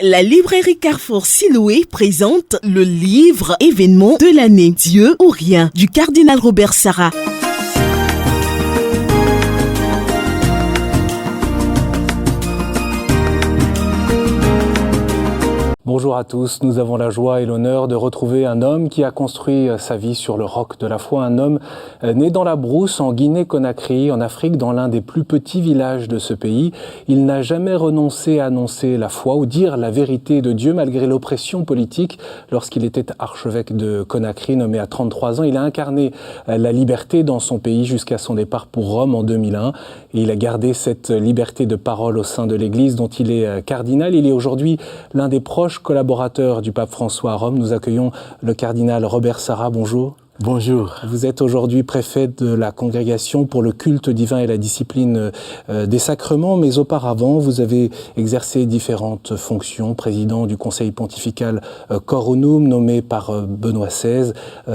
La librairie Carrefour Siloué présente le livre événement de l'année Dieu ou rien du cardinal Robert Sarah. Bonjour à tous, nous avons la joie et l'honneur de retrouver un homme qui a construit sa vie sur le roc de la foi, un homme né dans la brousse en Guinée-Conakry, en Afrique, dans l'un des plus petits villages de ce pays. Il n'a jamais renoncé à annoncer la foi ou dire la vérité de Dieu malgré l'oppression politique. Lorsqu'il était archevêque de Conakry, nommé à 33 ans, il a incarné la liberté dans son pays jusqu'à son départ pour Rome en 2001. Et il a gardé cette liberté de parole au sein de l'Église dont il est cardinal. Il est aujourd'hui l'un des proches collaborateur du pape François à Rome. Nous accueillons le cardinal Robert Sarah. Bonjour. Bonjour. Vous êtes aujourd'hui préfet de la congrégation pour le culte divin et la discipline des sacrements, mais auparavant, vous avez exercé différentes fonctions. Président du conseil pontifical Coronum, nommé par Benoît XVI,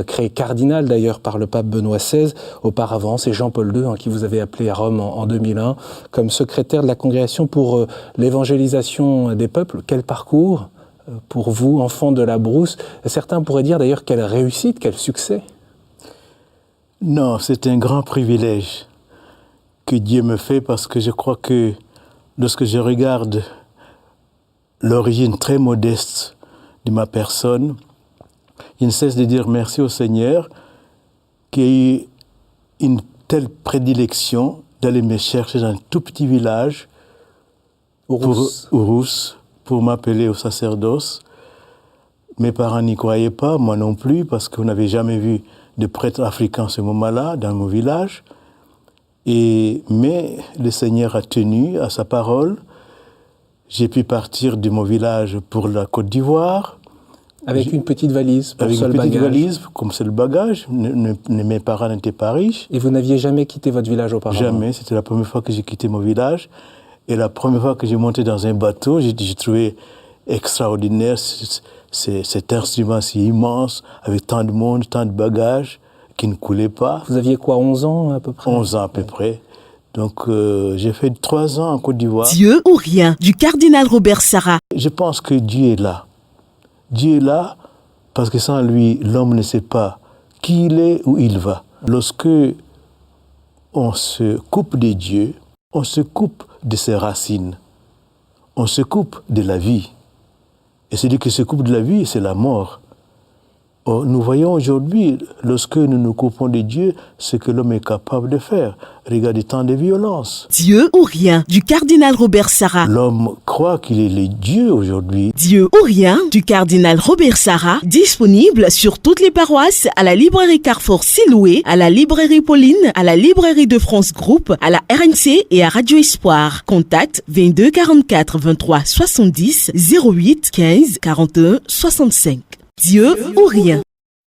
créé cardinal d'ailleurs par le pape Benoît XVI. Auparavant, c'est Jean-Paul II qui vous avait appelé à Rome en 2001 comme secrétaire de la congrégation pour l'évangélisation des peuples. Quel parcours pour vous, enfant de la brousse. Certains pourraient dire d'ailleurs quelle réussite, quel succès. Non, c'est un grand privilège que Dieu me fait parce que je crois que lorsque je regarde l'origine très modeste de ma personne, je ne cesse de dire merci au Seigneur qui a eu une telle prédilection d'aller me chercher dans un tout petit village, Ourousse, pour m'appeler au sacerdoce. Mes parents n'y croyaient pas, moi non plus, parce qu'on n'avait jamais vu de prêtre africain à ce moment-là, dans mon village. Mais le Seigneur a tenu à sa parole. J'ai pu partir de mon village pour la Côte d'Ivoire. Avec une petite valise, pour avec seul une petite bagage. valise, comme seul bagage. Mes parents n'étaient pas riches. Et vous n'aviez jamais quitté votre village auparavant? Jamais, c'était la première fois que j'ai quitté mon village. Et la première fois que j'ai monté dans un bateau, j'ai trouvé extraordinaire cet instrument si immense, avec tant de monde, tant de bagages, qui ne coulait pas. Vous aviez quoi, 11 ans à peu près? 11 ans à peu près. Donc j'ai fait 3 ans en Côte d'Ivoire. Dieu ou rien du cardinal Robert Sarah. Je pense que Dieu est là. Dieu est là parce que sans lui, l'homme ne sait pas qui il est, où il va. Lorsque on se coupe de Dieu, on se coupe de ses racines. On se coupe de la vie. Et celui qui se coupe de la vie, c'est la mort. Or, nous voyons aujourd'hui, lorsque nous nous coupons de Dieu, ce que l'homme est capable de faire. Regardez tant de violence. Dieu ou rien du cardinal Robert Sarah. L'homme croit qu'il est le Dieu aujourd'hui. Dieu ou rien du cardinal Robert Sarah, disponible sur toutes les paroisses, à la librairie Carrefour Siloué, à la librairie Pauline, à la librairie de France Group, à la RNC et à Radio Espoir. Contact 22 44 23 70 08 15 41 65. Dieu ou rien.